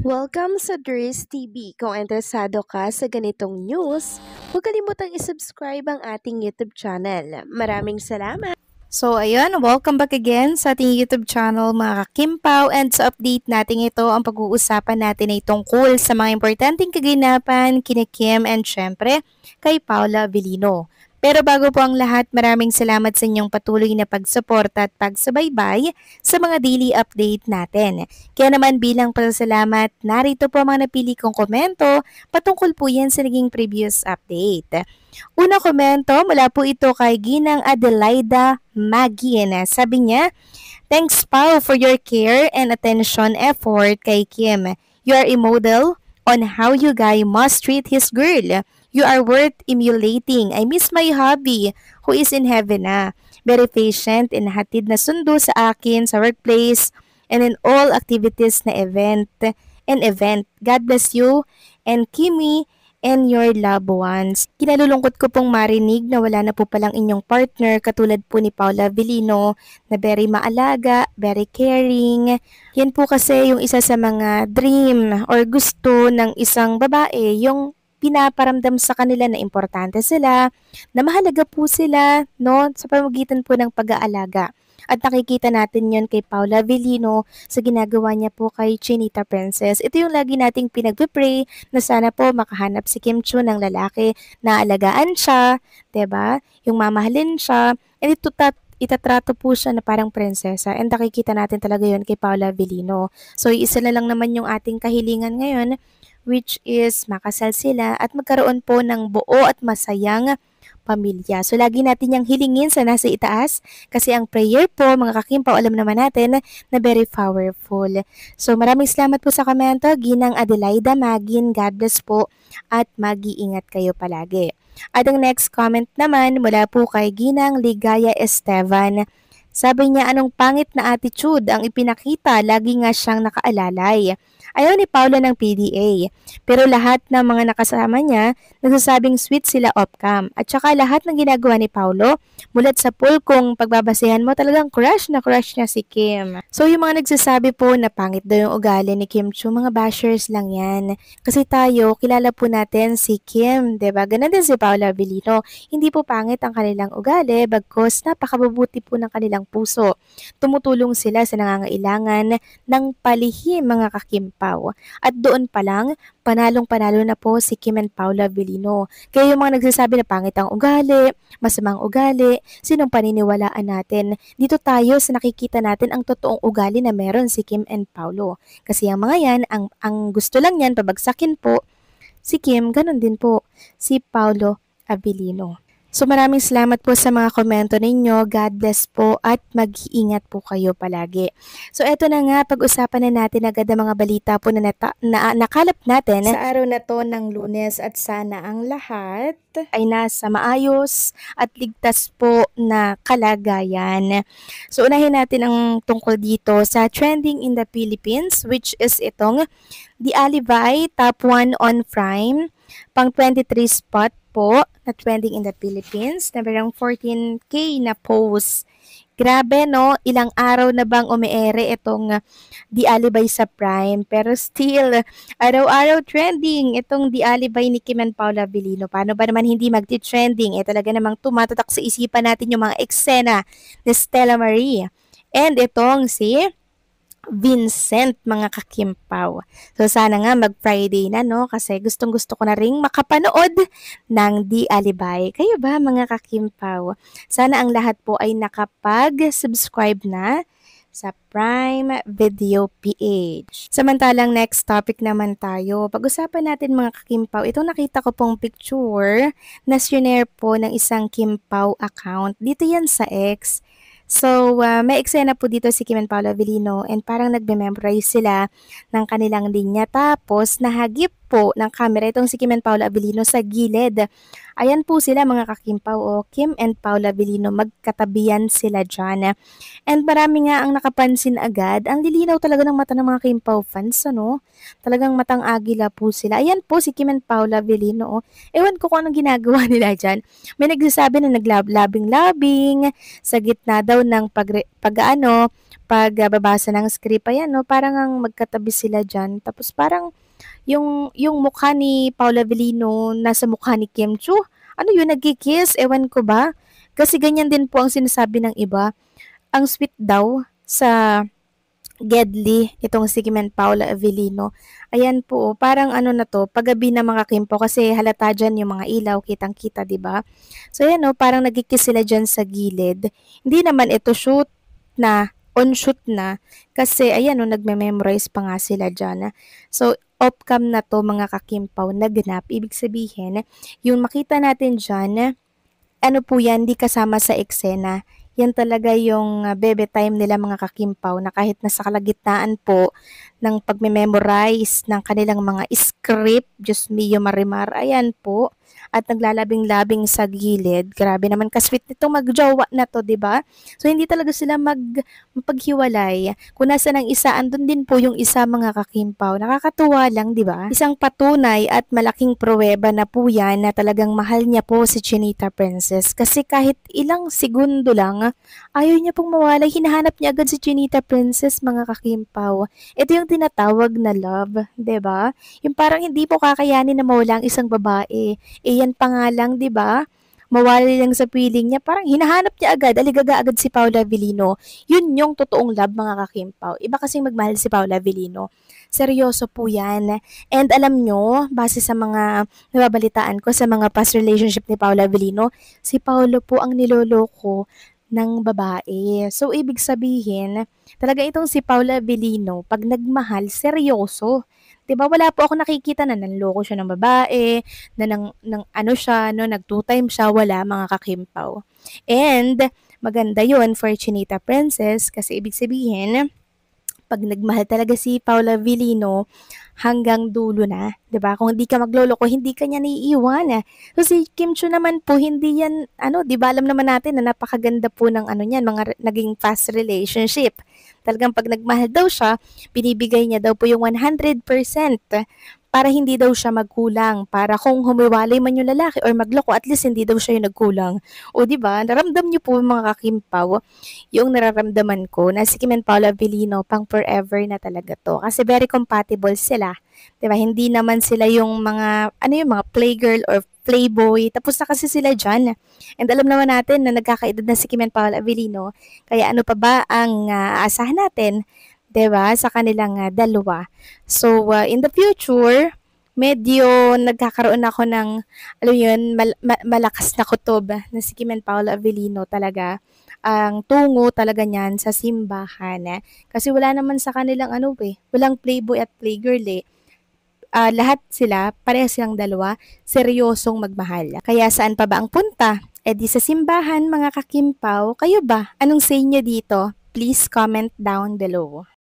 Welcome sa Dris TV. Kung interesado ka sa ganitong news, huwag kalimutang isubscribe ang ating YouTube channel. Maraming salamat! So ayun, welcome back again sa ating YouTube channel mga kakimpaw, and sa update natin ito, ang pag-uusapan natin ay tungkol sa mga importanteng kaganapan kina Kim and syempre kay Paula Avellino. Pero bago po ang lahat, maraming salamat sa inyong patuloy na pagsuporta at pagsubaybay sa mga daily update natin. Kaya naman bilang pasasalamat, narito po ang mga napili kong komento patungkol po yan sa naging previous update. Una komento, mula po ito kay Ginang Adelaida Magin. Sabi niya, "Thanks Pao for your care and attention effort kay Kim. You are a model on how you guy must treat his girl. You are worth emulating. I miss my hubby who is in heaven na. Very patient and hatid na sundo sa akin sa workplace and in all activities na event. God bless you and Kimi and your loved ones." Kinalulungkot ko pong marinig na wala na po palang inyong partner katulad po ni Paula Avellino na very maalaga, very caring. Yan po kasi yung isa sa mga dream or gusto ng isang babae, yung pinaparamdam sa kanila na importante sila, na mahalaga po sila, no, sa pamamagitan po ng pag-aalaga. At nakikita natin yon kay Paula Avellino sa ginagawa niya po kay Chinita Princess. Ito yung lagi nating pinagpipray na sana po makahanap si Kim Chiu ng lalaki na alagaan siya, 'di ba? Yung mamahalin siya, and itatrato po siya na parang prinsesa, and nakikita natin talaga yon kay Paula Avellino. So isa na lang naman yung ating kahilingan ngayon, which is makasal sila at magkaroon po ng buo at masayang pamilya. So, lagi natin yung hilingin sa nasa itaas kasi ang prayer po, mga kakimpaw, alam naman natin na very powerful. So, maraming salamat po sa komento. Ginang Adelaida Magin, God bless po at mag-iingat kayo palagi. At ang next comment naman mula po kay Ginang Ligaya Esteban. Sabi niya, anong pangit na attitude ang ipinakita, lagi nga siyang nakaalalay. Ayaw ni Paula ng PDA, pero lahat ng mga nakasama niya nagsasabing sweet sila off-cam. At saka lahat ng ginagawa ni Paulo, mulat sa pool kung pagbabasehan mo, talagang crush na crush niya si Kim. So yung mga nagsasabi po na pangit daw yung ugali ni Kim Chiu, mga bashers lang yan. Kasi tayo, kilala po natin si Kim, diba? Ganun din si Paula Avellino. Hindi po pangit ang kanilang ugali, bagkus napakababuti po ng kanilang puso. Tumutulong sila sa nangangailangan ng palihim, mga kakimpaw. At doon pa lang, panalong-panalo na po si Kim and Paula Avellino. Kaya yung mga nagsasabi na pangit ang ugali, masamang ugali, sinong paniniwalaan natin? Dito tayo sa nakikita natin ang totoong ugali na meron si Kim and Paulo. Kasi ang mga yan, ang gusto lang yan, pabagsakin po, si Kim, ganun din po, si Paulo Avellino. So maraming salamat po sa mga komento ninyo. God bless po at mag-iingat po kayo palagi. So eto na nga, pag-usapan na natin agad ang mga balita po na nakalap natin sa araw na to ng Lunes, at sana ang lahat ay nasa maayos at ligtas po na kalagayan. So unahin natin ang tungkol dito sa trending in the Philippines, which is itong The Alibay Top 1 on Prime, pang 23 spot po na trending in the Philippines, na merong 14K na post. Grabe no, ilang araw na bang umeere itong The Alibay sa Prime, pero still, araw-araw trending itong The Alibay ni Kim and Paula Avellino. Paano ba naman hindi magti-trending? Talaga namang tumatatak sa isipan natin yung mga eksena ni Stella Marie. And itong si Vincent, mga kakimpaw. So sana nga mag-Friday na, no? Kasi gustong-gusto ko na ring makapanood ng The Alibay. Kayo ba, mga kakimpaw? Sana ang lahat po ay nakapag-subscribe na sa Prime Video PH. Samantalang next topic naman tayo. Pag-usapan natin, mga kakimpaw, itong nakita ko pong picture na sinare po ng isang Kimpaw account. Dito yan sa X. So, may eksena po dito si Kim and Paula Avellino, and parang nagme-memorize sila ng kanilang linya. Tapos, nahagip po ng camera itong si Kim and Paula Avellino sa gilid. Ayan po sila mga kakimpaw, o Kim and Paula Avellino, magkatabihan sila dyan. And marami nga ang nakapansin agad, ang lilinaw talaga ng mata ng mga Kimpaw fans, ano? Talagang matang agila po sila. Ayan po si Kim and Paula Avellino, oh. Ewan ko kung anong ginagawa nila dyan. May nagsasabi na naglabing-labing sa gitna daw ng pagbabasa ng script. Ayan, no? Parang ang magkatabi sila dyan. Tapos parang yung mukha ni Paula Avellino nasa mukha ni Kim Chu. Ano yun, nagkikiss? Ewan ko ba? Kasi ganyan din po ang sinasabi ng iba. Ang sweet daw sa Gedli, itong si Kim and Paula Avellino. Ayan po, parang ano na to, paggabi na mga Kimpo, kasi halata dyan yung mga ilaw, kitang-kita, di ba? So ayan o, parang nagkikiss sila dyan sa gilid. Hindi naman ito shoot na, on shoot na, kasi ayan o, nagme-memorize pa nga sila dyan. So, off-cam na to mga kakimpaw, naganap. Ibig sabihin, yung makita natin dyan, ano po yan, di kasama sa eksena. Yan talaga yung bebe time nila mga kakimpaw, na kahit nasa kalagitnaan po ng pagme-memorize ng kanilang mga script, Diyos mio marimar, ayan po, at naglalabing-labing sa gilid. Grabe naman ka-sweet nitong magjowa na to, di ba? So hindi talaga sila mapaghiwalay. Kung nasa ng isa, andun din po yung isa mga kakimpaw. Nakakatuwa lang, di ba? Isang patunay at malaking pruweba na po yan na talagang mahal niya po si Chinita Princess. Kasi kahit ilang segundo lang, ayaw niya pong mawalay. Hinahanap niya agad si Chinita Princess, mga kakimpaw. Ito yung tinatawag na love, 'di ba? Yung parang hindi po kakayanin na mawala ang isang babae. Yan pa nga lang, 'di ba? Mawali lang sa piling niya, parang hinahanap niya agad, aligaga agad si Paula Avellino. Yun yung totoong love mga kakimpaw. Iba kasing magmahal si Paula Avellino. Seryoso po yan. And alam nyo, base sa mga nababalitaan ko sa mga past relationship ni Paula Avellino, si Paolo po ang niloloko ng babae. So, ibig sabihin, talaga itong si Paula Avellino, pag nagmahal, seryoso. 'Di ba? Wala po ako nakikita na nanloko siya ng babae, na ng ano siya, no, nag two-time siya, wala mga kakimpaw. And, maganda yun for Chinita Princess kasi ibig sabihin, pag nagmahal talaga si Paula Avellino, hanggang dulo na, 'di ba? Kung hindi ka magloloko, hindi ka niya naiiwan. So si Kim Chu naman po, hindi yan ano, 'di ba? Alam naman natin na napakaganda po ng ano niyan, mga naging past relationship. Talagang pag nagmahal daw siya, binibigay niya daw po yung 100% para hindi daw siya magkulang, para kung humiwalay man yung lalaki or magloko, at least hindi daw siya yung nagkulang. O 'di ba? Naramdam niyo po mga kakimpaw yung nararamdaman ko na si Kim and Paula Avellino pang forever na talaga to. Kasi very compatible sila. 'Di ba? Hindi naman sila yung mga ano yung mga playgirl or playboy. Tapos na kasi sila dyan. And alam naman natin na nagkakaedad na si Kim and Paula Avellino. Kaya ano pa ba ang aasahan natin, 'di ba, sa kanilang dalawa. So, in the future, medyo nagkakaroon ako ng, alam yun, malakas na kutob na si Kim and Paula Avellino talaga. Ang tungo talaga niyan sa simbahan. Kasi wala naman sa kanilang ano walang playboy at playgirl lahat sila, parehas silang dalawa, seryosong magmahal. Kaya saan pa ba ang punta? E di sa simbahan mga kakimpaw, kayo ba? Anong say nyo dito? Please comment down below.